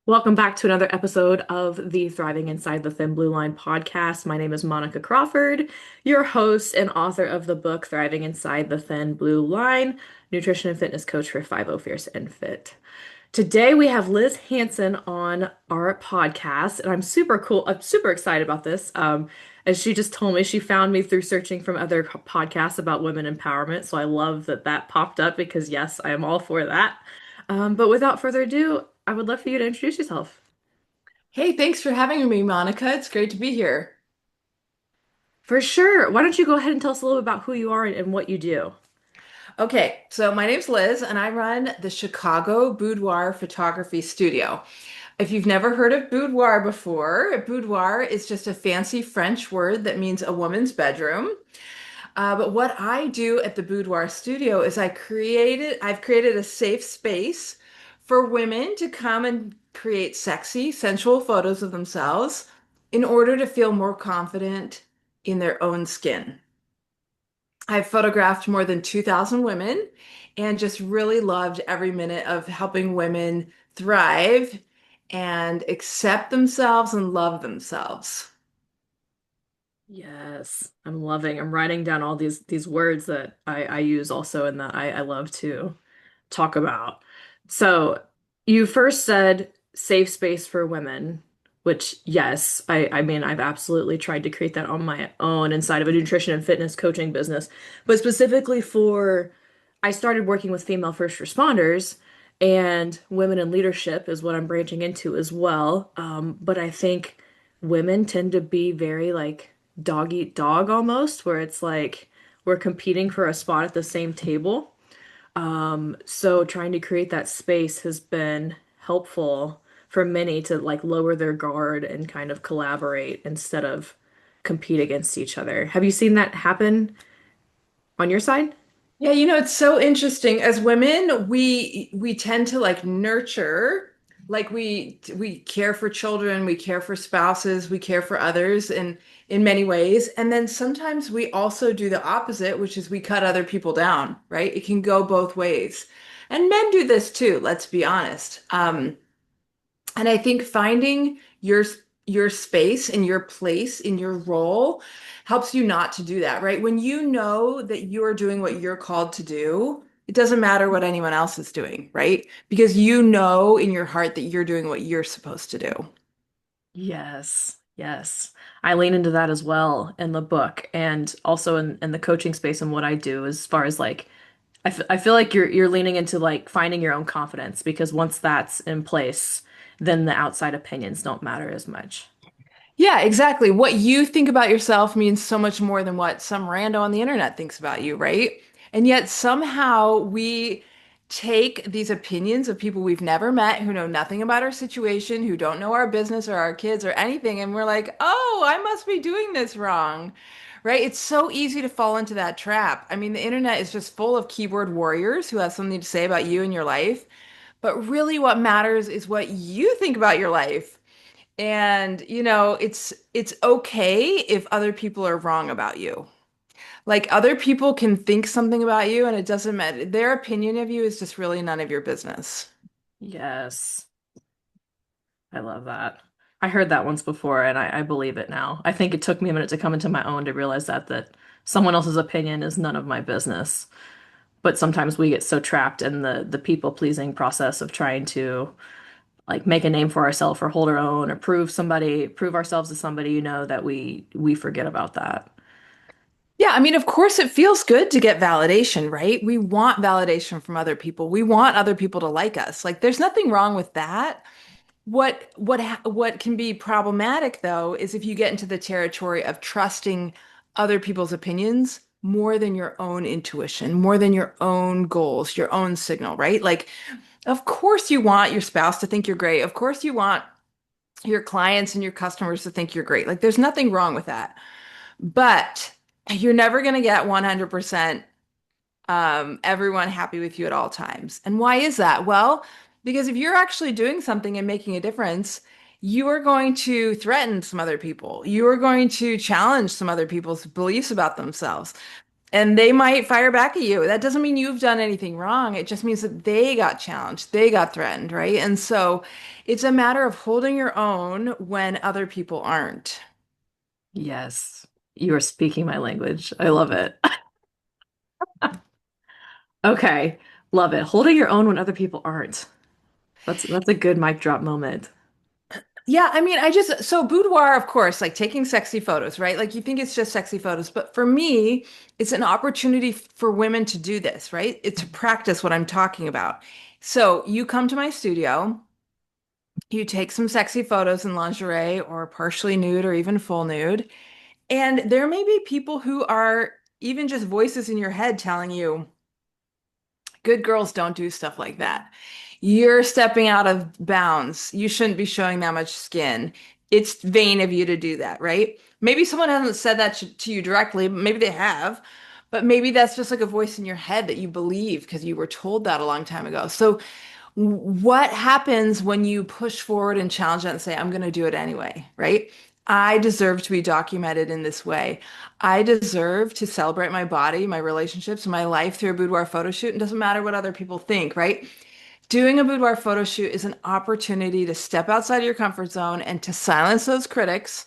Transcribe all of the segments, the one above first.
Welcome back to another episode of the Thriving Inside the Thin Blue Line podcast. My name is Monica Crawford, your host and author of the book Thriving Inside the Thin Blue Line, nutrition and fitness coach for 50 Fierce and Fit. Today we have Liz Hansen on our podcast, and I'm super excited about this. As she just told me, she found me through searching from other podcasts about women empowerment. So I love that that popped up because yes, I am all for that. But without further ado, I would love for you to introduce yourself. Hey, thanks for having me, Monica. It's great to be here. For sure. Why don't you go ahead and tell us a little bit about who you are and what you do? Okay, so my name's Liz, and I run the Chicago Boudoir Photography Studio. If you've never heard of boudoir before, boudoir is just a fancy French word that means a woman's bedroom. But what I do at the Boudoir Studio is I've created a safe space for women to come and create sexy, sensual photos of themselves in order to feel more confident in their own skin. I've photographed more than 2,000 women and just really loved every minute of helping women thrive and accept themselves and love themselves. Yes, I'm writing down all these words that I use also and that I love to talk about. So you first said safe space for women, which yes, I mean I've absolutely tried to create that on my own inside of a nutrition and fitness coaching business, but specifically for I started working with female first responders and women in leadership is what I'm branching into as well. But I think women tend to be very like dog eat dog almost, where it's like we're competing for a spot at the same table. So trying to create that space has been helpful for many to like lower their guard and kind of collaborate instead of compete against each other. Have you seen that happen on your side? Yeah, it's so interesting. As women, we tend to like nurture, like we care for children, we care for spouses, we care for others in many ways. And then sometimes we also do the opposite, which is we cut other people down, right? It can go both ways. And men do this too, let's be honest. And I think finding your space and your place in your role helps you not to do that, right? When you know that you're doing what you're called to do, it doesn't matter what anyone else is doing, right? Because you know in your heart that you're doing what you're supposed to do. Yes, yes. I lean into that as well in the book and also in the coaching space and what I do as far as like I feel like you're leaning into like finding your own confidence because once that's in place, then the outside opinions don't matter as much. Yeah, exactly. What you think about yourself means so much more than what some rando on the internet thinks about you, right? And yet somehow we take these opinions of people we've never met, who know nothing about our situation, who don't know our business or our kids or anything, and we're like, oh, I must be doing this wrong, right? It's so easy to fall into that trap. I mean, the internet is just full of keyboard warriors who have something to say about you and your life. But really, what matters is what you think about your life. And it's okay if other people are wrong about you. Like other people can think something about you and it doesn't matter. Their opinion of you is just really none of your business. Yes, I love that. I heard that once before and I believe it now. I think it took me a minute to come into my own to realize that someone else's opinion is none of my business. But sometimes we get so trapped in the people pleasing process of trying to like make a name for ourselves or hold our own or prove ourselves to somebody, that we forget about that. Yeah, I mean, of course it feels good to get validation, right? We want validation from other people. We want other people to like us. Like there's nothing wrong with that. What can be problematic though is if you get into the territory of trusting other people's opinions more than your own intuition, more than your own goals, your own signal, right? Like, of course you want your spouse to think you're great. Of course you want your clients and your customers to think you're great. Like, there's nothing wrong with that. But you're never going to get 100% everyone happy with you at all times. And why is that? Well, because if you're actually doing something and making a difference, you are going to threaten some other people. You are going to challenge some other people's beliefs about themselves. And they might fire back at you. That doesn't mean you've done anything wrong. It just means that they got challenged, they got threatened, right? And so it's a matter of holding your own when other people aren't. Yes, you are speaking my language. I love it. Okay, love it. Holding your own when other people aren't. That's a good mic drop moment. Yeah, I mean, so boudoir, of course, like taking sexy photos, right? Like you think it's just sexy photos, but for me, it's an opportunity for women to do this, right? It's to practice what I'm talking about. So you come to my studio, you take some sexy photos in lingerie or partially nude or even full nude, and there may be people who are even just voices in your head telling you, good girls don't do stuff like that. You're stepping out of bounds. You shouldn't be showing that much skin. It's vain of you to do that, right? Maybe someone hasn't said that to you directly, but maybe they have. But maybe that's just like a voice in your head that you believe because you were told that a long time ago. So, what happens when you push forward and challenge that and say, I'm going to do it anyway, right? I deserve to be documented in this way. I deserve to celebrate my body, my relationships, my life through a boudoir photo shoot. It doesn't matter what other people think, right? Doing a boudoir photo shoot is an opportunity to step outside of your comfort zone and to silence those critics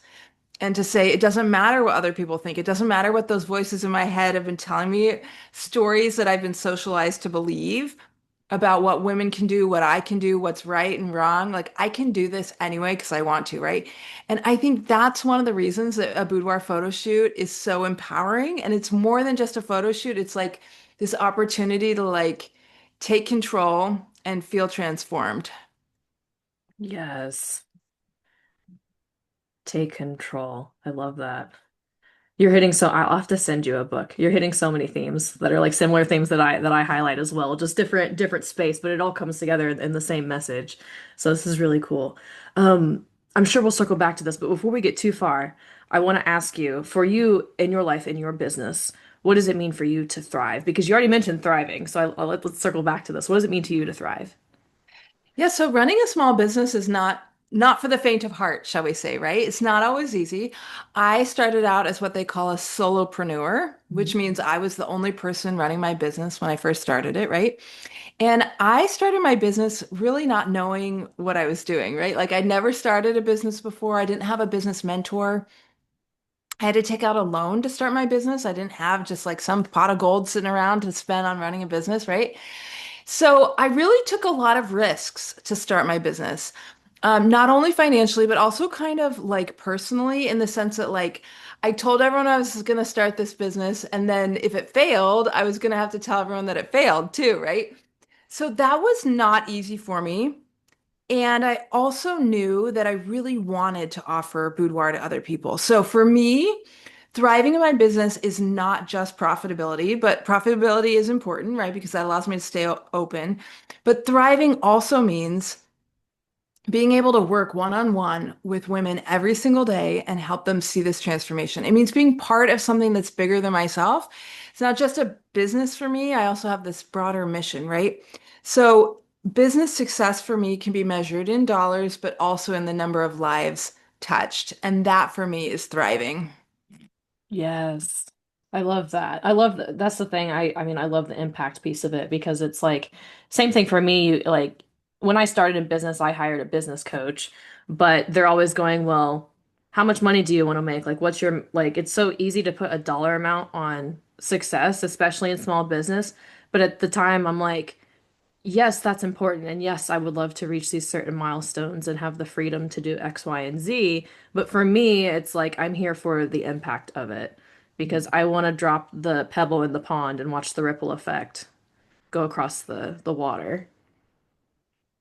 and to say, it doesn't matter what other people think. It doesn't matter what those voices in my head have been telling me, stories that I've been socialized to believe about what women can do, what I can do, what's right and wrong. Like I can do this anyway because I want to, right? And I think that's one of the reasons that a boudoir photo shoot is so empowering. And it's more than just a photo shoot. It's like this opportunity to like take control and feel transformed. Yes, take control. I love that. You're hitting so I'll have to send you a book. You're hitting so many themes that are like similar themes that I highlight as well. Just different space, but it all comes together in the same message. So this is really cool. I'm sure we'll circle back to this, but before we get too far, I want to ask you, for you in your life, in your business, what does it mean for you to thrive? Because you already mentioned thriving, so let's circle back to this. What does it mean to you to thrive? Yeah, so running a small business is not for the faint of heart, shall we say, right? It's not always easy. I started out as what they call a solopreneur, which means I was the only person running my business when I first started it, right? And I started my business really not knowing what I was doing, right? Like I'd never started a business before. I didn't have a business mentor. I had to take out a loan to start my business. I didn't have just like some pot of gold sitting around to spend on running a business, right? So I really took a lot of risks to start my business. Not only financially, but also kind of like personally, in the sense that like I told everyone I was going to start this business, and then if it failed, I was going to have to tell everyone that it failed too, right? So that was not easy for me. And I also knew that I really wanted to offer boudoir to other people. So for me, thriving in my business is not just profitability, but profitability is important, right? Because that allows me to stay open. But thriving also means being able to work one-on-one with women every single day and help them see this transformation. It means being part of something that's bigger than myself. It's not just a business for me. I also have this broader mission, right? So business success for me can be measured in dollars, but also in the number of lives touched. And that for me is thriving. Yes. I love that. I love that. That's the thing. I mean, I love the impact piece of it because it's like same thing for me. Like when I started in business, I hired a business coach, but they're always going, well, how much money do you want to make? Like what's your like it's so easy to put a dollar amount on success, especially in small business. But at the time, I'm like, yes, that's important. And yes, I would love to reach these certain milestones and have the freedom to do X, Y, and Z. But for me, it's like I'm here for the impact of it because I want to drop the pebble in the pond and watch the ripple effect go across the water.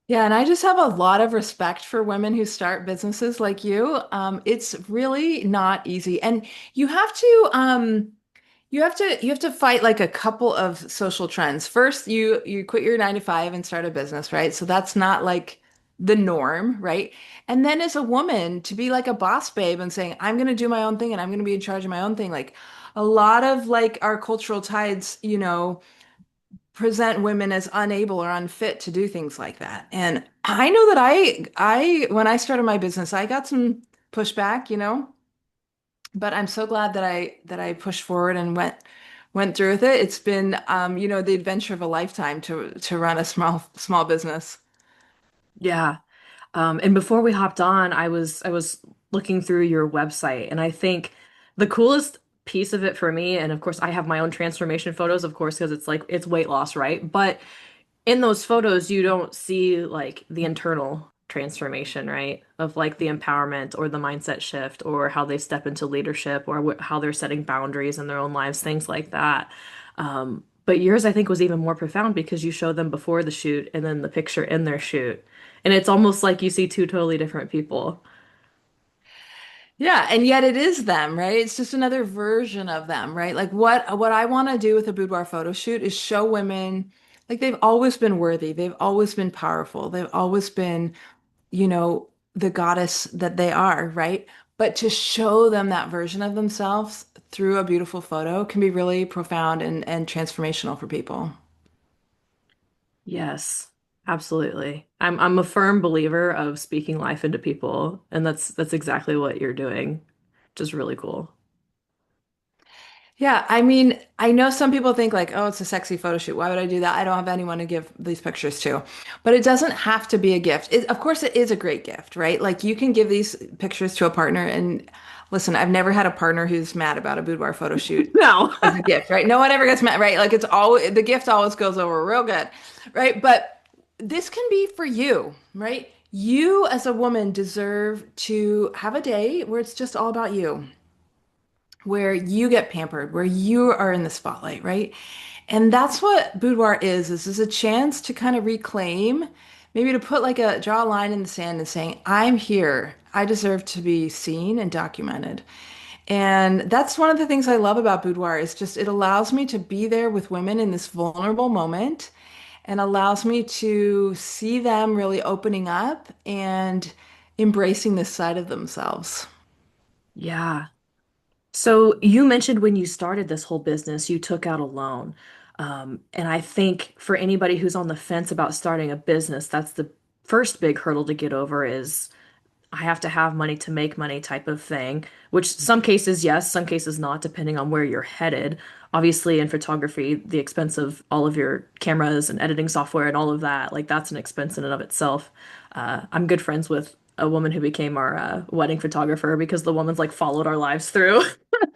Yeah, and I just have a lot of respect for women who start businesses like you. It's really not easy. And you have to you have to fight like a couple of social trends. First, you quit your 9 to 5 and start a business, right? So that's not like the norm, right? And then as a woman, to be like a boss babe and saying, I'm gonna do my own thing and I'm gonna be in charge of my own thing. Like a lot of like our cultural tides, present women as unable or unfit to do things like that. And I know that I when I started my business, I got some pushback, but I'm so glad that I pushed forward and went went through with it. It's been, the adventure of a lifetime to run a small business. Yeah. And before we hopped on, I was looking through your website, and I think the coolest piece of it for me, and of course I have my own transformation photos, of course, because it's like it's weight loss, right? But in those photos, you don't see like the internal transformation, right? Of like the empowerment or the mindset shift or how they step into leadership or how they're setting boundaries in their own lives, things like that. But yours, I think, was even more profound because you show them before the shoot and then the picture in their shoot. And it's almost like you see two totally different people. Yeah, and yet it is them, right? It's just another version of them, right? Like what I want to do with a boudoir photo shoot is show women like they've always been worthy, they've always been powerful, they've always been, the goddess that they are, right? But to show them that version of themselves through a beautiful photo can be really profound and transformational for people. Yes, absolutely. I'm a firm believer of speaking life into people, and that's exactly what you're doing. Just really cool. Yeah, I mean, I know some people think like, oh, it's a sexy photo shoot. Why would I do that? I don't have anyone to give these pictures to. But it doesn't have to be a gift. Of course, it is a great gift, right? Like you can give these pictures to a partner and listen, I've never had a partner who's mad about a boudoir photo shoot No. as a gift, right? No one ever gets mad, right? Like it's always the gift always goes over real good, right? But this can be for you, right? You as a woman deserve to have a day where it's just all about you, where you get pampered, where you are in the spotlight, right? And that's what boudoir is a chance to kind of reclaim, maybe to put like draw a line in the sand and saying, I'm here. I deserve to be seen and documented. And that's one of the things I love about boudoir is just it allows me to be there with women in this vulnerable moment and allows me to see them really opening up and embracing this side of themselves. Yeah. So you mentioned when you started this whole business, you took out a loan. And I think for anybody who's on the fence about starting a business, that's the first big hurdle to get over is I have to have money to make money type of thing, which some cases, yes, some cases not, depending on where you're headed. Obviously, in photography, the expense of all of your cameras and editing software and all of that, like that's an expense in and of itself. I'm good friends with a woman who became our wedding photographer because the woman's like followed our lives through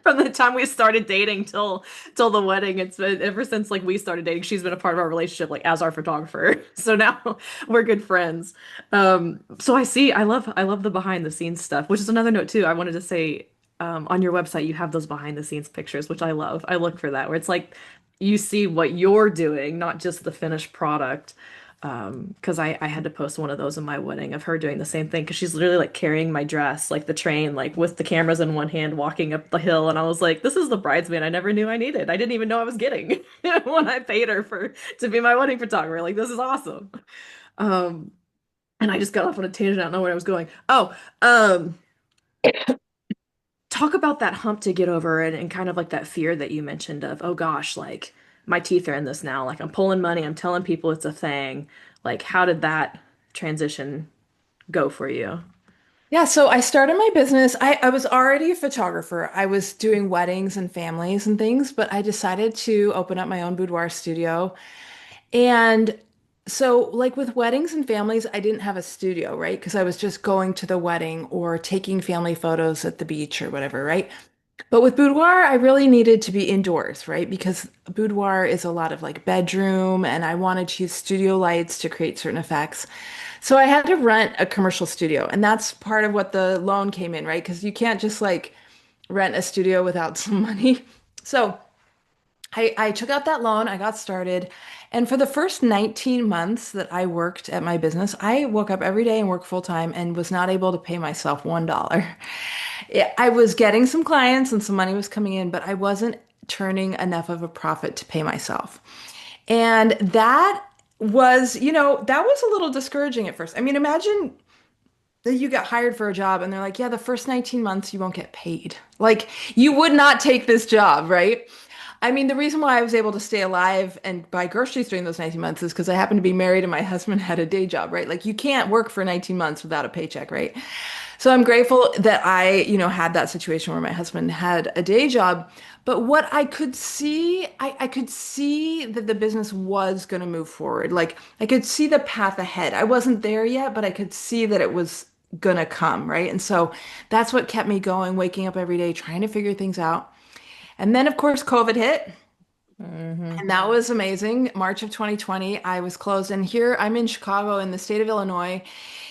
from the time we started dating till the wedding. It's been ever since like we started dating, she's been a part of our relationship like as our photographer. So now we're good friends. So I love the behind the scenes stuff, which is another note too. I wanted to say, on your website, you have those behind the scenes pictures, which I love. I look for that, where it's like you see what you're doing, not just the finished product. Because I had to post one of those in my wedding of her doing the same thing because she's literally like carrying my dress, like the train, like with the cameras in one hand, walking up the hill. And I was like, this is the bridesmaid I never knew I needed. I didn't even know I was getting when I paid her for to be my wedding photographer. Like, this is awesome. Um, and I just got off on a tangent. I don't know where I was going. Oh, um, talk about that hump to get over and kind of like that fear that you mentioned of, oh gosh, like my teeth are in this now. Like I'm pulling money, I'm telling people it's a thing. Like, how did that transition go for you? Yeah, so I started my business. I was already a photographer. I was doing weddings and families and things, but I decided to open up my own boudoir studio. And so, like with weddings and families, I didn't have a studio, right? Because I was just going to the wedding or taking family photos at the beach or whatever, right? But with boudoir, I really needed to be indoors, right? Because boudoir is a lot of like bedroom, and I wanted to use studio lights to create certain effects. So I had to rent a commercial studio, and that's part of what the loan came in, right? Because you can't just like rent a studio without some money. So I took out that loan, I got started, and for the first 19 months that I worked at my business, I woke up every day and worked full time and was not able to pay myself $1. I was getting some clients and some money was coming in, but I wasn't turning enough of a profit to pay myself. And that that was a little discouraging at first. I mean, imagine that you get hired for a job and they're like, yeah, the first 19 months you won't get paid. Like, you would not take this job, right? I mean, the reason why I was able to stay alive and buy groceries during those 19 months is because I happened to be married and my husband had a day job, right? Like you can't work for 19 months without a paycheck, right? So I'm grateful that I had that situation where my husband had a day job. But what I could see, I could see that the business was going to move forward. Like I could see the path ahead. I wasn't there yet, but I could see that it was going to come, right? And so that's what kept me going, waking up every day, trying to figure things out. And then, of course, COVID hit. Hmm. And that was amazing. March of 2020, I was closed. And here I'm in Chicago in the state of Illinois.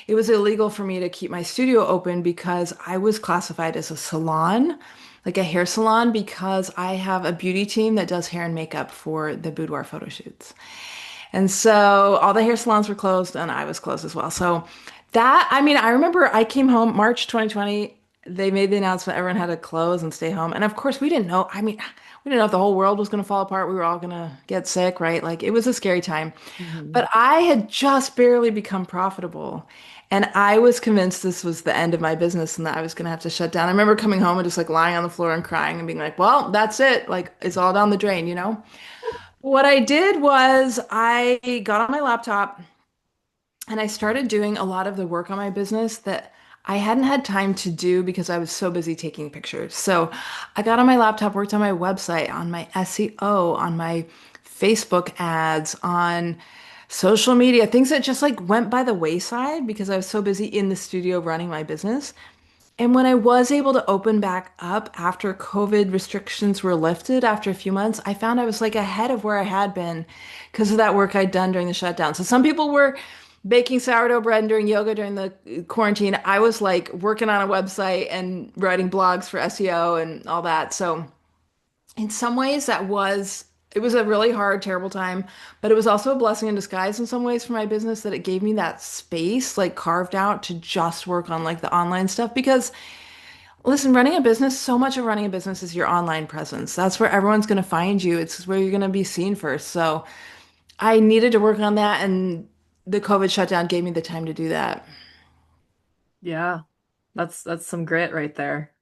It was illegal for me to keep my studio open because I was classified as a salon, like a hair salon, because I have a beauty team that does hair and makeup for the Boudoir photo shoots. And so all the hair salons were closed and I was closed as well. So I mean, I remember I came home March 2020. They made the announcement everyone had to close and stay home. And of course, we didn't know. I mean, we didn't know if the whole world was going to fall apart. We were all going to get sick, right? Like it was a scary time. Hmm. But I had just barely become profitable. And I was convinced this was the end of my business and that I was going to have to shut down. I remember coming home and just like lying on the floor and crying and being like, well, that's it. Like it's all down the drain, you know? What I did was I got on my laptop and I started doing a lot of the work on my business that I hadn't had time to do because I was so busy taking pictures. So I got on my laptop, worked on my website, on my SEO, on my Facebook ads, on social media, things that just like went by the wayside because I was so busy in the studio running my business. And when I was able to open back up after COVID restrictions were lifted after a few months, I found I was like ahead of where I had been because of that work I'd done during the shutdown. So some people were baking sourdough bread and doing yoga during the quarantine. I was like working on a website and writing blogs for SEO and all that. So in some ways it was a really hard, terrible time, but it was also a blessing in disguise in some ways for my business that it gave me that space like carved out to just work on like the online stuff because listen, running a business, so much of running a business is your online presence. That's where everyone's going to find you. It's where you're going to be seen first. So I needed to work on that, and the COVID shutdown gave me the time to do that. Yeah, that's some grit right there.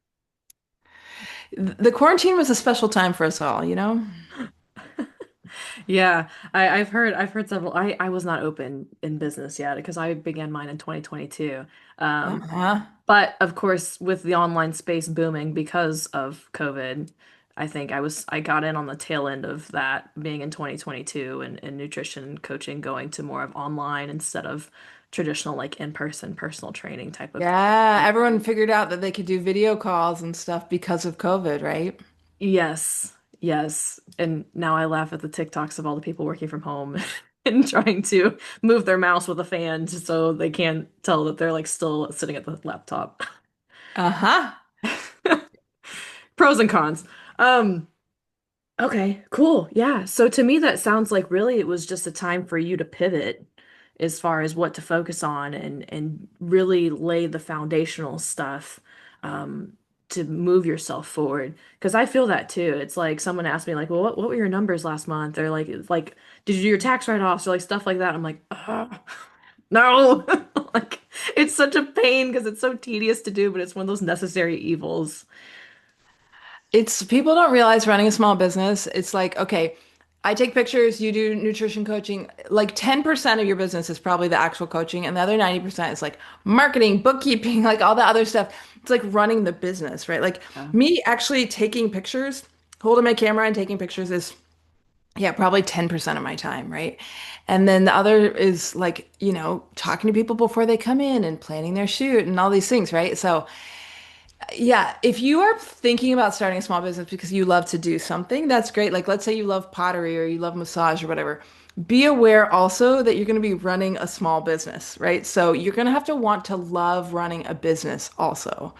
The quarantine was a special time for us all, you know? Yeah, I've heard several. I was not open in business yet because I began mine in 2022. Um, Uh-huh. but of course, with the online space booming because of COVID, I got in on the tail end of that being in 2022 and nutrition coaching going to more of online instead of traditional like in-person personal training type of. Yeah, everyone figured out that they could do video calls and stuff because of COVID, right? Yes, yes. And now I laugh at the TikToks of all the people working from home and trying to move their mouse with a fan just so they can't tell that they're like still sitting at the laptop. Uh-huh. Pros and cons. Um, okay, cool. Yeah. So to me, that sounds like really it was just a time for you to pivot as far as what to focus on and really lay the foundational stuff to move yourself forward. Because I feel that too. It's like someone asked me like, "Well, what were your numbers last month?" Or like, did you do your tax write-offs or like stuff like that? I'm like, no. Like it's such a pain because it's so tedious to do, but it's one of those necessary evils. It's people don't realize running a small business, it's like, okay, I take pictures, you do nutrition coaching. Like 10% of your business is probably the actual coaching, and the other 90% is like marketing, bookkeeping, like all the other stuff. It's like running the business, right? Like Yeah. me actually taking pictures, holding my camera and taking pictures is, yeah, probably 10% of my time, right? And then the other is like, talking to people before they come in and planning their shoot and all these things, right? So, yeah, if you are thinking about starting a small business because you love to do something, that's great. Like, let's say you love pottery or you love massage or whatever. Be aware also that you're going to be running a small business, right? So you're going to have to want to love running a business also,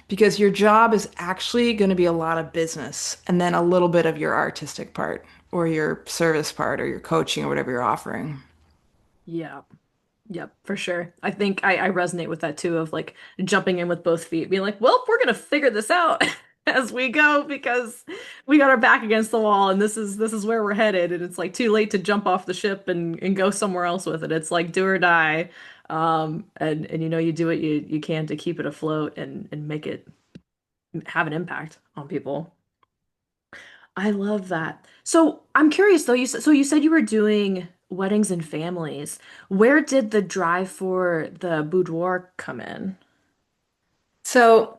because your job is actually going to be a lot of business and then a little bit of your artistic part or your service part or your coaching or whatever you're offering. Yeah. Yep, for sure. I think I resonate with that too of like jumping in with both feet, being like, well, we're gonna figure this out as we go because we got our back against the wall and this is where we're headed. And it's like too late to jump off the ship and go somewhere else with it. It's like do or die. And you know you do what you can to keep it afloat and make it have an impact on people. I love that. So I'm curious though, you said you were doing weddings and families. Where did the drive for the boudoir come in? So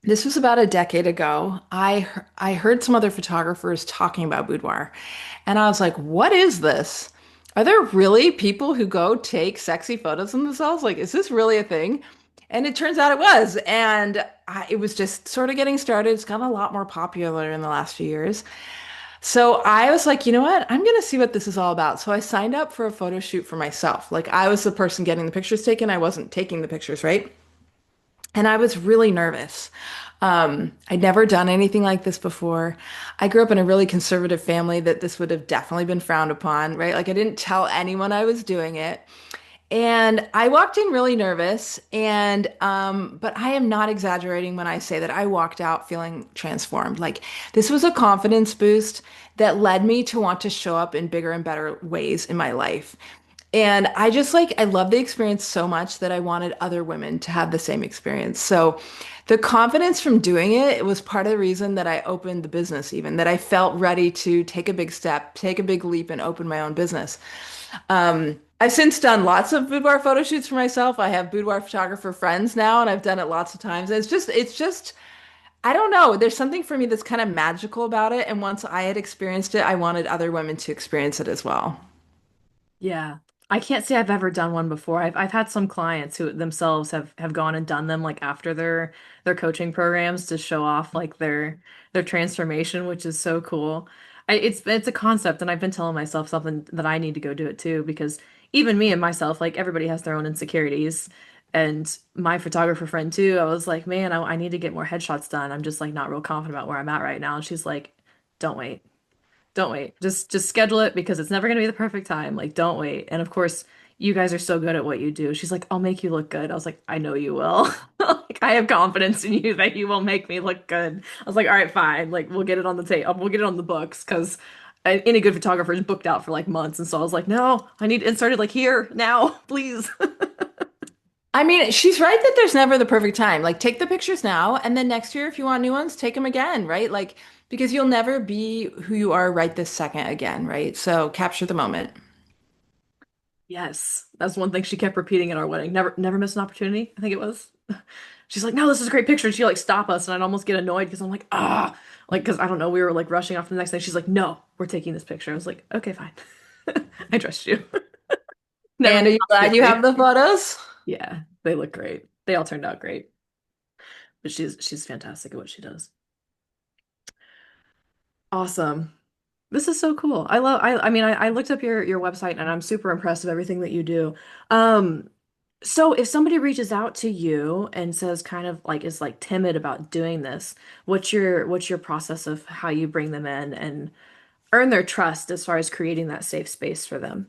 this was about a decade ago. I heard some other photographers talking about boudoir, and I was like, "What is this? Are there really people who go take sexy photos of themselves? Like, is this really a thing?" And it turns out it was, and it was just sort of getting started. It's gotten a lot more popular in the last few years. So I was like, you know what? I'm gonna see what this is all about. So I signed up for a photo shoot for myself. Like I was the person getting the pictures taken. I wasn't taking the pictures, right? And I was really nervous. I'd never done anything like this before. I grew up in a really conservative family that this would have definitely been frowned upon, right? Like I didn't tell anyone I was doing it. And I walked in really nervous, and but I am not exaggerating when I say that I walked out feeling transformed. Like this was a confidence boost that led me to want to show up in bigger and better ways in my life. And I just like, I love the experience so much that I wanted other women to have the same experience. So the confidence from doing it was part of the reason that I opened the business, even that I felt ready to take a big step, take a big leap, and open my own business. I've since done lots of boudoir photo shoots for myself. I have boudoir photographer friends now, and I've done it lots of times. It's just, I don't know. There's something for me that's kind of magical about it. And once I had experienced it, I wanted other women to experience it as well. Yeah. I can't say I've ever done one before. I've had some clients who themselves have gone and done them like after their coaching programs to show off like their transformation, which is so cool. It's a concept and I've been telling myself something that I need to go do it too because even me and myself, like everybody has their own insecurities. And my photographer friend too, I was like, man, I need to get more headshots done. I'm just like not real confident about where I'm at right now. And she's like, don't wait. Don't wait. Just schedule it because it's never gonna be the perfect time. Like, don't wait. And of course, you guys are so good at what you do. She's like, I'll make you look good. I was like, I know you will. Like, I have confidence in you that you will make me look good. I was like, all right, fine. Like, we'll get it on the tape. We'll get it on the books because any good photographer is booked out for like months. And so I was like, no, I need it started like here now, please. I mean, she's right that there's never the perfect time. Like, take the pictures now, and then next year, if you want new ones, take them again, right? Like, because you'll never be who you are right this second again, right? So capture the moment. Yes, that's one thing she kept repeating at our wedding. Never miss an opportunity, I think it was. She's like, no, this is a great picture. And she like stop us, and I'd almost get annoyed because I'm like, ah, like because I don't know, we were like rushing off to the next thing. She's like, no, we're taking this picture. I was like, okay, fine. I trust you. Never miss And are you an glad you have opportunity. the photos? Yeah, they look great. They all turned out great. But she's fantastic at what she does. Awesome. This is so cool. I mean I looked up your website and I'm super impressed with everything that you do. Um So if somebody reaches out to you and says kind of like is like timid about doing this, what's your process of how you bring them in and earn their trust as far as creating that safe space for them?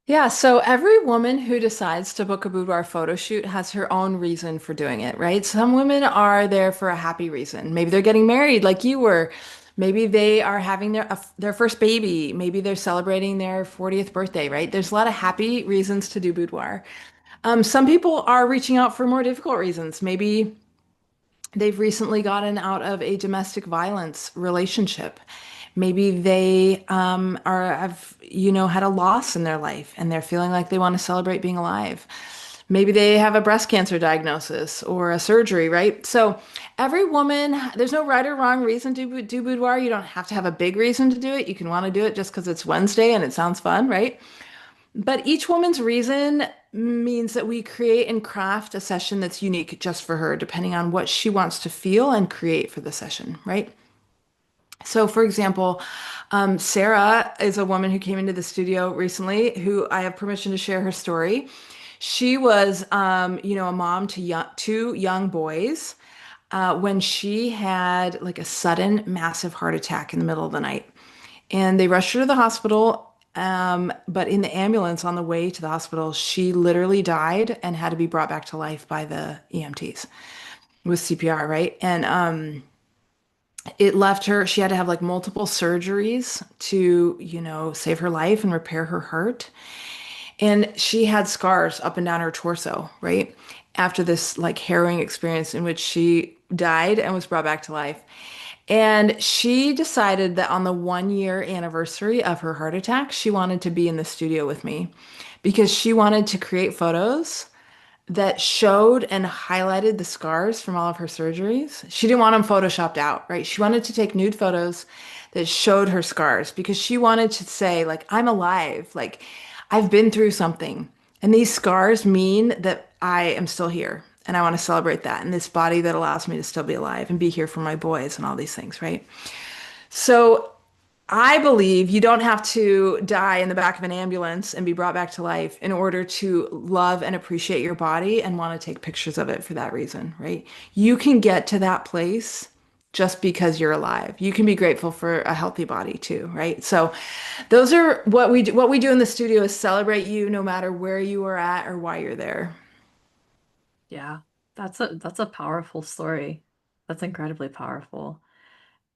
Yeah, so every woman who decides to book a boudoir photo shoot has her own reason for doing it, right? Some women are there for a happy reason. Maybe they're getting married like you were. Maybe they are having their first baby. Maybe they're celebrating their 40th birthday, right? There's a lot of happy reasons to do boudoir. Some people are reaching out for more difficult reasons. Maybe they've recently gotten out of a domestic violence relationship. Maybe they have, had a loss in their life and they're feeling like they want to celebrate being alive. Maybe they have a breast cancer diagnosis or a surgery, right? So every woman, there's no right or wrong reason to do boudoir. You don't have to have a big reason to do it. You can want to do it just because it's Wednesday and it sounds fun, right? But each woman's reason means that we create and craft a session that's unique just for her, depending on what she wants to feel and create for the session, right? So, for example, Sarah is a woman who came into the studio recently who I have permission to share her story. She was, a mom to two young boys when she had like a sudden massive heart attack in the middle of the night. And they rushed her to the hospital. But in the ambulance on the way to the hospital, she literally died and had to be brought back to life by the EMTs with CPR, right? And it left her, she had to have like multiple surgeries to, save her life and repair her heart. And she had scars up and down her torso, right? After this like harrowing experience in which she died and was brought back to life. And she decided that on the 1 year anniversary of her heart attack, she wanted to be in the studio with me because she wanted to create photos that showed and highlighted the scars from all of her surgeries. She didn't want them photoshopped out, right? She wanted to take nude photos that showed her scars because she wanted to say, like, I'm alive. Like, I've been through something. And these scars mean that I am still here. And I want to celebrate that and this body that allows me to still be alive and be here for my boys and all these things, right? So I believe you don't have to die in the back of an ambulance and be brought back to life in order to love and appreciate your body and want to take pictures of it for that reason, right? You can get to that place just because you're alive. You can be grateful for a healthy body too, right? So those are what we do. What we do in the studio is celebrate you no matter where you are at or why you're there. Yeah. That's a powerful story. That's incredibly powerful.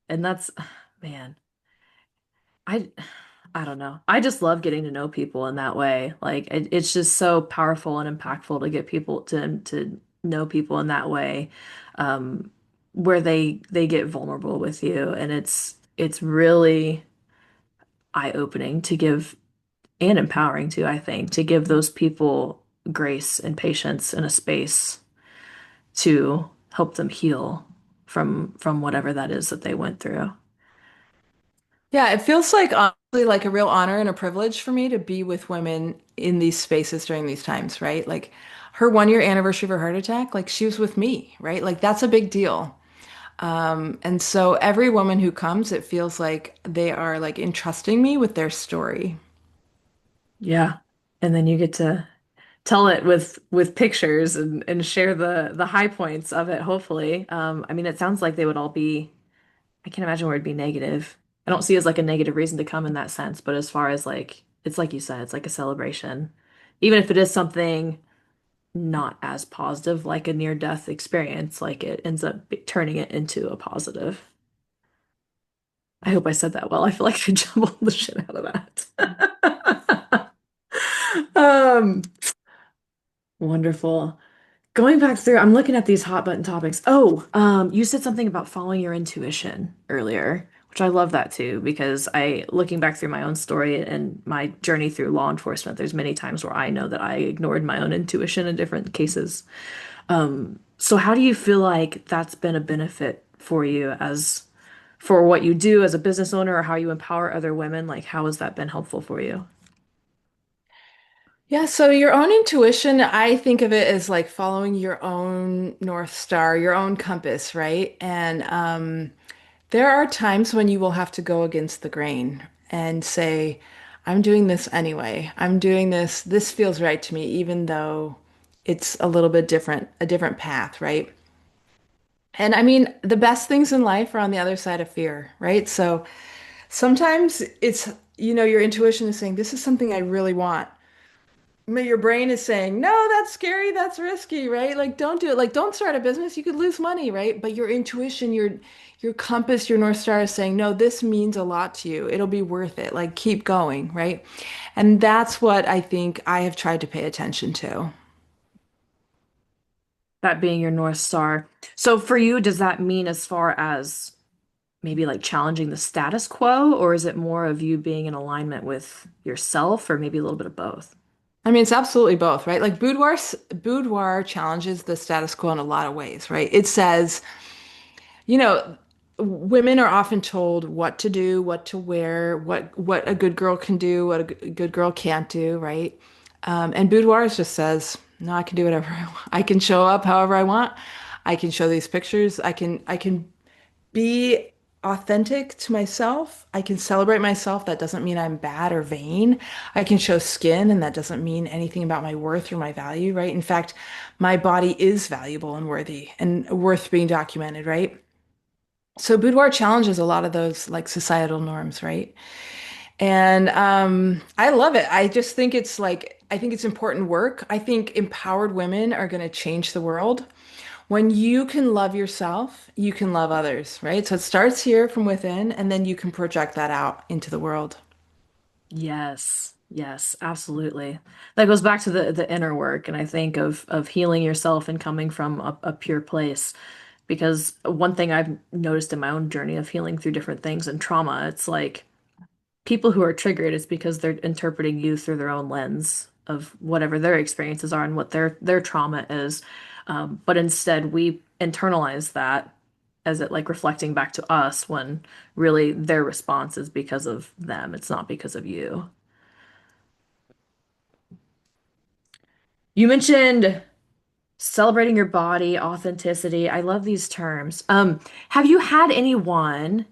And that's man, I I don't know. I just love getting to know people in that way. Like it's just so powerful and impactful to get people to know people in that way, um, where they get vulnerable with you, and it's really eye-opening to give and empowering too, I think, to give those people grace and patience and a space to help them heal from whatever that is that they went through. Yeah, it feels like honestly like a real honor and a privilege for me to be with women in these spaces during these times, right? Like her 1 year anniversary of her heart attack, like she was with me, right? Like that's a big deal. And so every woman who comes, it feels like they are like entrusting me with their story. Yeah. And then you get to tell it with pictures and share the high points of it, hopefully. I mean, it sounds like they would all be, I can't imagine where it'd be negative. I don't see it as like a negative reason to come in that sense, but as far as like, it's like you said, it's like a celebration. Even if it is something not as positive, like a near-death experience, like it ends up turning it into a positive. I hope I said that well. I feel like I jumbled the shit out of that. Um, Wonderful. Going back through, I'm looking at these hot button topics. Oh, you said something about following your intuition earlier, which I love that too, because looking back through my own story and my journey through law enforcement, there's many times where I know that I ignored my own intuition in different cases. So how do you feel like that's been a benefit for you as for what you do as a business owner or how you empower other women? Like, how has that been helpful for you? Yeah, so your own intuition, I think of it as like following your own North Star, your own compass, right? And there are times when you will have to go against the grain and say, I'm doing this anyway. I'm doing this. This feels right to me, even though it's a little bit different, a different path, right? And I mean, the best things in life are on the other side of fear, right? So sometimes it's, your intuition is saying, this is something I really want. But your brain is saying, no, that's scary, that's risky, right? Like, don't do it. Like, don't start a business. You could lose money, right? But your intuition, your compass, your North Star is saying, no, this means a lot to you. It'll be worth it. Like, keep going, right? And that's what I think I have tried to pay attention to. That being your North Star. So for you, does that mean as far as maybe like challenging the status quo, or is it more of you being in alignment with yourself, or maybe a little bit of both? I mean, it's absolutely both, right? Like Boudoir challenges the status quo in a lot of ways, right? It says, you know, women are often told what to do, what to wear, what a good girl can do, what a good girl can't do, right? And Boudoir just says, no, I can do whatever I want. I can show up however I want. I can show these pictures. I can be authentic to myself. I can celebrate myself. That doesn't mean I'm bad or vain. I can show skin, and that doesn't mean anything about my worth or my value, right? In fact, my body is valuable and worthy and worth being documented, right? So boudoir challenges a lot of those like societal norms, right? And I love it. I just think it's like I think it's important work. I think empowered women are going to change the world. When you can love yourself, you can love others, right? So it starts here from within, and then you can project that out into the world. Yes, yes, absolutely. That goes back to the inner work, and I think of healing yourself and coming from a pure place. Because one thing I've noticed in my own journey of healing through different things and trauma, it's like people who are triggered is because they're interpreting you through their own lens of whatever their experiences are and what their trauma is. But instead, we internalize that as it like reflecting back to us when really their response is because of them. It's not because of you. You mentioned celebrating your body, authenticity. I love these terms. Have you had anyone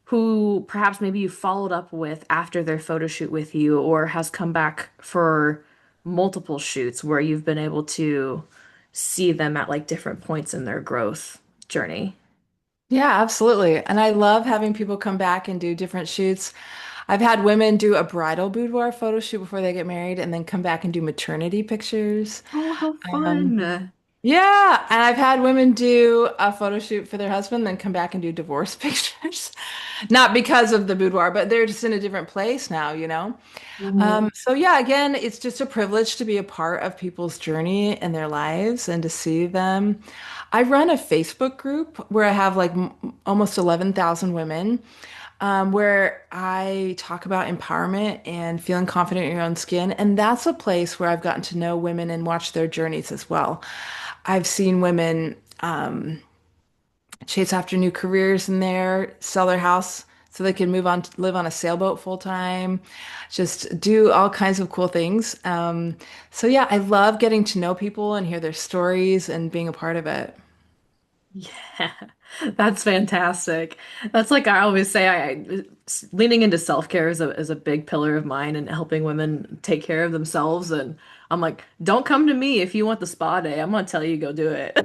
who perhaps maybe you followed up with after their photo shoot with you or has come back for multiple shoots where you've been able to see them at like different points in their growth journey? Yeah, absolutely. And I love having people come back and do different shoots. I've had women do a bridal boudoir photo shoot before they get married and then come back and do maternity pictures. Oh, how Um, fun. yeah, and I've had women do a photo shoot for their husband, then come back and do divorce pictures. Not because of the boudoir, but they're just in a different place now, you know? Mhm. So yeah, again, it's just a privilege to be a part of people's journey and their lives and to see them. I run a Facebook group where I have like almost 11,000 women, where I talk about empowerment and feeling confident in your own skin. And that's a place where I've gotten to know women and watch their journeys as well. I've seen women chase after new careers in there, sell their house so they can move on to live on a sailboat full time, just do all kinds of cool things. So yeah, I love getting to know people and hear their stories and being a part of it. Yeah, that's fantastic. That's like I always say, leaning into self-care is a big pillar of mine and helping women take care of themselves. And I'm like, don't come to me if you want the spa day. I'm gonna tell you go do it.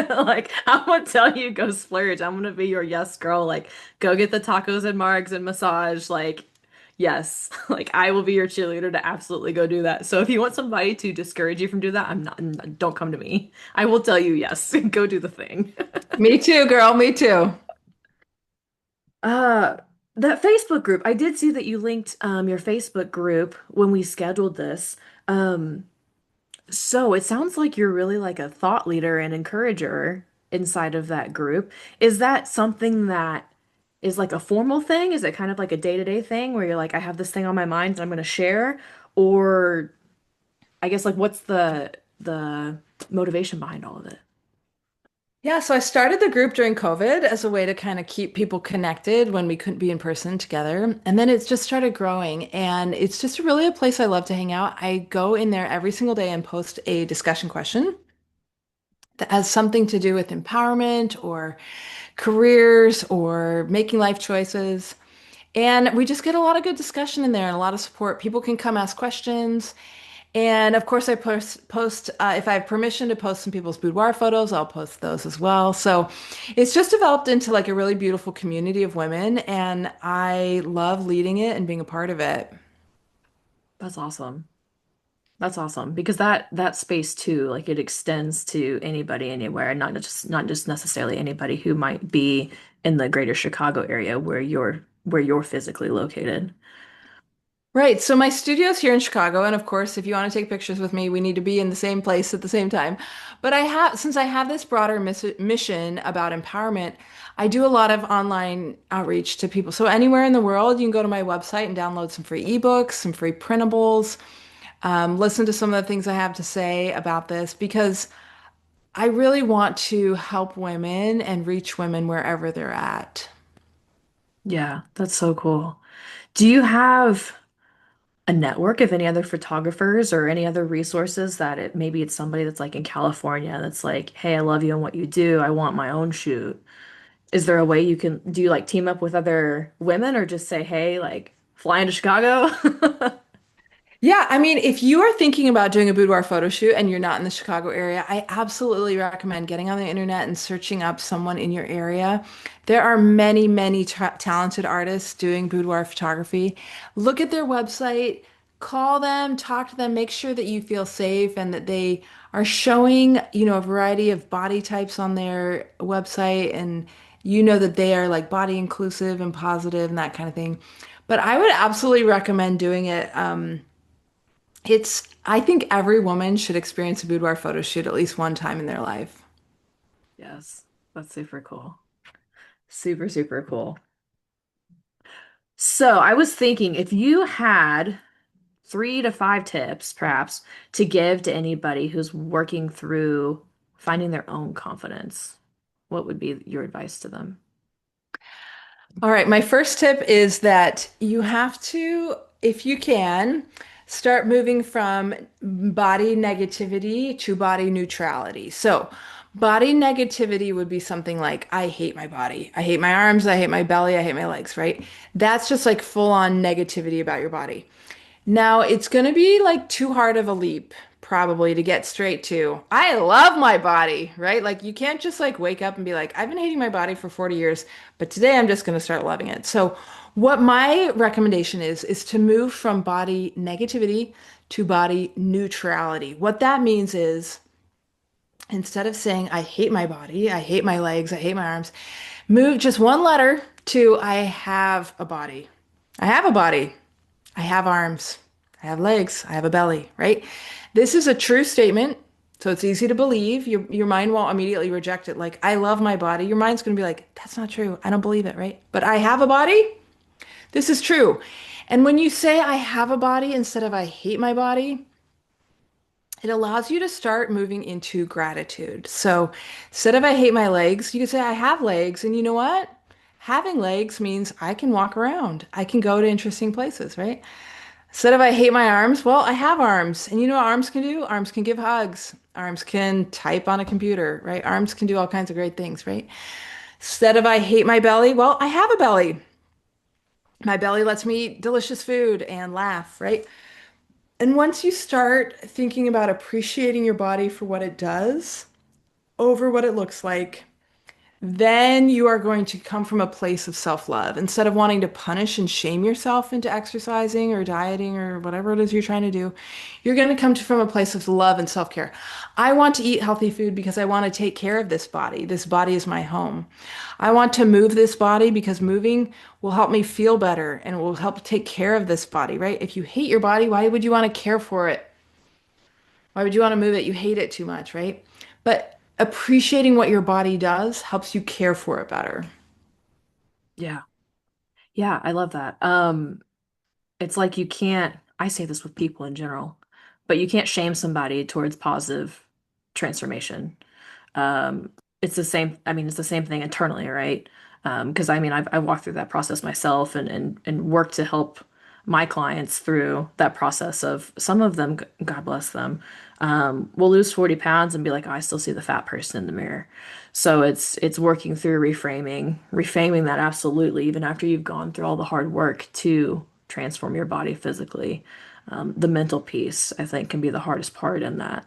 Like I'm gonna tell you go splurge. I'm gonna be your yes girl. Like go get the tacos and margs and massage. Like yes, like I will be your cheerleader to absolutely go do that. So if you want somebody to discourage you from doing that, don't come to me. I will tell you yes, go do the thing. Me too, girl. Me too. Uh, that Facebook group, I did see that you linked your Facebook group when we scheduled this. Um, so it sounds like you're really like a thought leader and encourager inside of that group. Is that something that is like a formal thing? Is it kind of like a day-to-day thing where you're like, I have this thing on my mind and I'm going to share? Or I guess like what's the motivation behind all of it? Yeah, so I started the group during COVID as a way to kind of keep people connected when we couldn't be in person together. And then it's just started growing, and it's just really a place I love to hang out. I go in there every single day and post a discussion question that has something to do with empowerment or careers or making life choices. And we just get a lot of good discussion in there and a lot of support. People can come ask questions. And of course, I post if I have permission to post some people's boudoir photos, I'll post those as well. So it's just developed into like a really beautiful community of women, and I love leading it and being a part of it. That's awesome. That's awesome because that space too, like it extends to anybody anywhere, and not just necessarily anybody who might be in the greater Chicago area where you're physically located. Right. So my studio's here in Chicago, and of course, if you want to take pictures with me, we need to be in the same place at the same time. But since I have this broader mission about empowerment, I do a lot of online outreach to people. So anywhere in the world, you can go to my website and download some free ebooks, some free printables, listen to some of the things I have to say about this because I really want to help women and reach women wherever they're at. Yeah, that's so cool. Do you have a network of any other photographers or any other resources that maybe it's somebody that's like in California that's like, hey, I love you and what you do. I want my own shoot. Is there a way do you like team up with other women or just say, hey, like fly into Chicago? Yeah, I mean, if you are thinking about doing a boudoir photo shoot and you're not in the Chicago area, I absolutely recommend getting on the internet and searching up someone in your area. There are many, many talented artists doing boudoir photography. Look at their website, call them, talk to them, make sure that you feel safe and that they are showing, a variety of body types on their website and you know that they are like body inclusive and positive and that kind of thing. But I would absolutely recommend doing it. I think every woman should experience a boudoir photo shoot at least one time in their life. Yes. That's super cool. Super, super cool. So I was thinking if you had 3 to 5 tips, perhaps, to give to anybody who's working through finding their own confidence, what would be your advice to them? All right, my first tip is that you have to, if you can, start moving from body negativity to body neutrality. So, body negativity would be something like, I hate my body. I hate my arms. I hate my belly. I hate my legs, right? That's just like full on negativity about your body. Now, it's going to be like too hard of a leap, probably, to get straight to, I love my body, right? Like, you can't just like wake up and be like, I've been hating my body for 40 years, but today I'm just going to start loving it. So, what my recommendation is to move from body negativity to body neutrality. What that means is instead of saying, I hate my body, I hate my legs, I hate my arms, move just one letter to, I have a body. I have a body. I have arms, I have legs, I have a belly, right? This is a true statement, so it's easy to believe. Your mind won't immediately reject it. Like, I love my body. Your mind's going to be like, that's not true. I don't believe it, right? But I have a body. This is true. And when you say I have a body instead of I hate my body, it allows you to start moving into gratitude. So instead of I hate my legs, you can say I have legs. And you know what? Having legs means I can walk around. I can go to interesting places, right? Instead of I hate my arms, well, I have arms. And you know what arms can do? Arms can give hugs. Arms can type on a computer, right? Arms can do all kinds of great things, right? Instead of I hate my belly, well, I have a belly. My belly lets me eat delicious food and laugh, right? And once you start thinking about appreciating your body for what it does over what it looks like, then you are going to come from a place of self-love. Instead of wanting to punish and shame yourself into exercising or dieting or whatever it is you're trying to do, you're going to come from a place of love and self-care. I want to eat healthy food because I want to take care of this body. This body is my home. I want to move this body because moving will help me feel better and will help take care of this body, right? If you hate your body, why would you want to care for it? Why would you want to move it? You hate it too much, right? But appreciating what your body does helps you care for it better. Yeah. Yeah, I love that. It's like you can't, I say this with people in general, but you can't shame somebody towards positive transformation. Um, it's the same, I mean, it's the same thing internally, right? Because I mean, I walked through that process myself and worked to help my clients through that process of some of them, God bless them, will lose 40 pounds and be like, oh, I still see the fat person in the mirror. So it's working through reframing that absolutely, even after you've gone through all the hard work to transform your body physically. The mental piece, I think, can be the hardest part in that.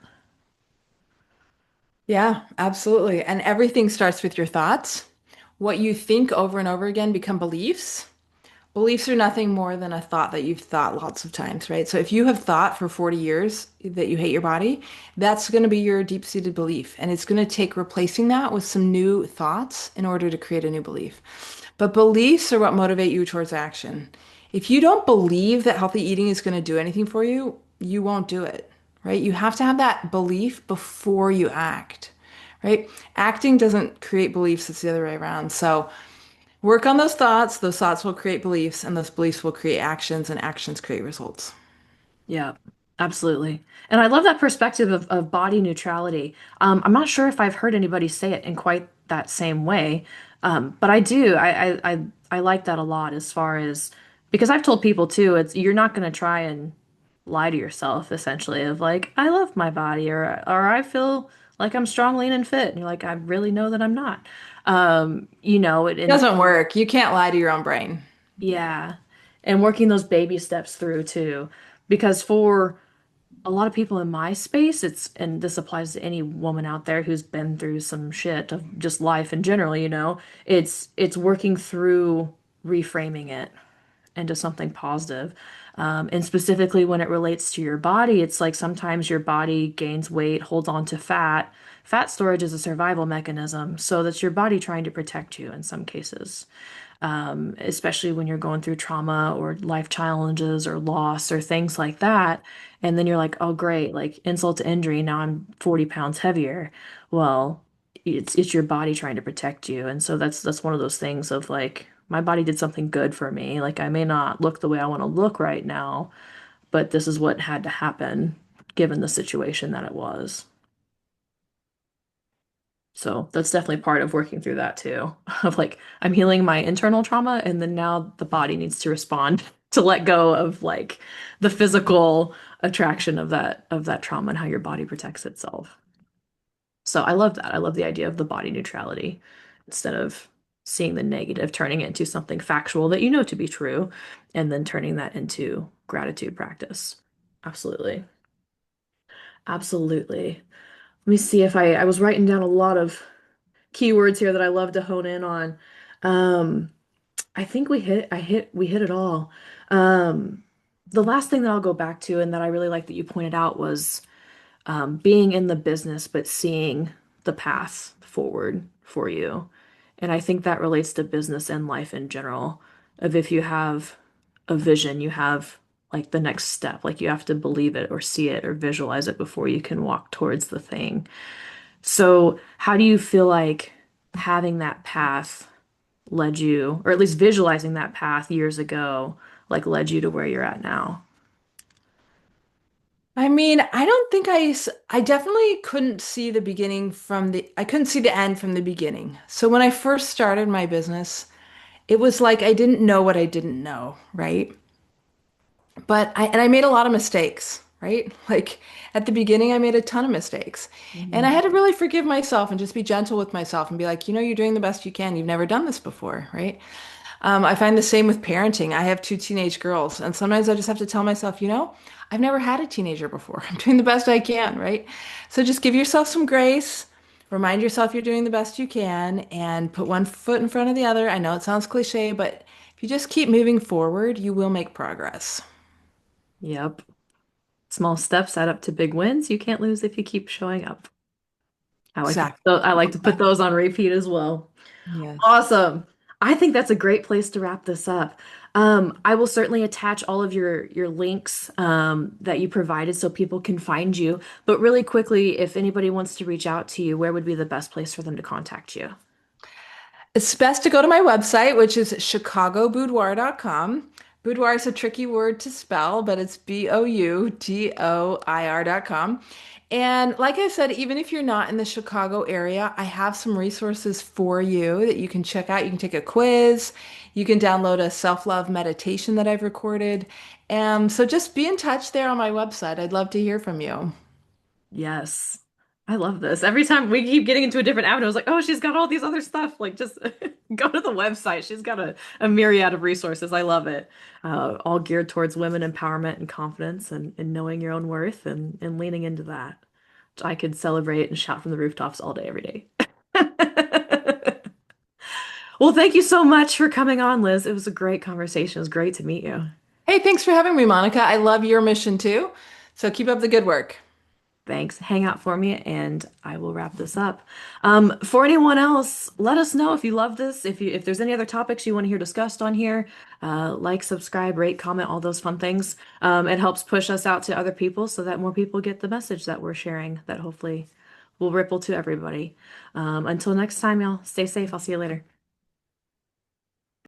Yeah, absolutely. And everything starts with your thoughts. What you think over and over again become beliefs. Beliefs are nothing more than a thought that you've thought lots of times, right? So if you have thought for 40 years that you hate your body, that's going to be your deep-seated belief. And it's going to take replacing that with some new thoughts in order to create a new belief. But beliefs are what motivate you towards action. If you don't believe that healthy eating is going to do anything for you, you won't do it, right? You have to have that belief before you act, right? Acting doesn't create beliefs, it's the other way around. So work on those thoughts will create beliefs, and those beliefs will create actions, and actions create results. Yeah, absolutely. And I love that perspective of body neutrality. I'm not sure if I've heard anybody say it in quite that same way, but I do. I like that a lot as far as because I've told people too, it's you're not going to try and lie to yourself essentially of like, I love my body or I feel like I'm strong, lean, and fit. And you're like, I really know that I'm not. And Doesn't work. You can't lie to your own brain. yeah, and working those baby steps through too, because for a lot of people in my space, and this applies to any woman out there who's been through some shit of just life in general, it's working through reframing it into something positive. And specifically when it relates to your body, it's like sometimes your body gains weight, holds on to fat. Fat storage is a survival mechanism, so that's your body trying to protect you in some cases, especially when you're going through trauma or life challenges or loss or things like that. And then you're like, oh, great, like insult to injury. Now I'm 40 pounds heavier. Well, it's your body trying to protect you. And so that's one of those things of like my body did something good for me. Like I may not look the way I want to look right now, but this is what had to happen given the situation that it was. So that's definitely part of working through that too. Of like I'm healing my internal trauma and then now the body needs to respond to let go of like the physical attraction of that trauma and how your body protects itself. So I love that. I love the idea of the body neutrality instead of seeing the negative, turning it into something factual that you know to be true, and then turning that into gratitude practice. Absolutely. Absolutely. Let me see if I was writing down a lot of keywords here that I love to hone in on. Um, I think we hit it all. Um, the last thing that I'll go back to and that I really like that you pointed out was being in the business, but seeing the path forward for you. And I think that relates to business and life in general. Of if you have a vision, you have like the next step, like you have to believe it or see it or visualize it before you can walk towards the thing. So, how do you feel like having that path led you, or at least visualizing that path years ago, like led you to where you're at now? I mean, I don't think I definitely couldn't see the beginning from I couldn't see the end from the beginning. So when I first started my business, it was like I didn't know what I didn't know, right? And I made a lot of mistakes, right? Like at the beginning, I made a ton of mistakes. And I Mhm. had to really forgive myself and just be gentle with myself and be like, you're doing the best you can. You've never done this before, right? I find the same with parenting. I have two teenage girls, and sometimes I just have to tell myself, I've never had a teenager before. I'm doing the best I can, right? So just give yourself some grace. Remind yourself you're doing the best you can and put one foot in front of the other. I know it sounds cliche, but if you just keep moving forward, you will make progress. Yep. Small steps add up to big wins. You can't lose if you keep showing up. Exactly. I like to put those on repeat as well. Yes. Awesome. I think that's a great place to wrap this up. I will certainly attach all of your links that you provided so people can find you. But really quickly, if anybody wants to reach out to you, where would be the best place for them to contact you? It's best to go to my website, which is chicagoboudoir.com. Boudoir is a tricky word to spell, but it's Boudoir.com. And like I said, even if you're not in the Chicago area, I have some resources for you that you can check out. You can take a quiz, you can download a self-love meditation that I've recorded. So just be in touch there on my website. I'd love to hear from you. Yes. I love this. Every time we keep getting into a different avenue, I was like, oh, she's got all these other stuff. Like, just go to the website. She's got a myriad of resources. I love it. All geared towards women empowerment and confidence and knowing your own worth and leaning into that. Which I could celebrate and shout from the rooftops all day, every day. Well, thank you so much for coming on, Liz. It was a great conversation. It was great to meet you. Hey, thanks for having me, Monica. I love your mission too. So keep up the good work. Thanks. Hang out for me and I will wrap this up. For anyone else, let us know if you love this. If there's any other topics you want to hear discussed on here, like, subscribe, rate, comment, all those fun things. It helps push us out to other people so that more people get the message that we're sharing that hopefully will ripple to everybody. Until next time, y'all, stay safe. I'll see you later.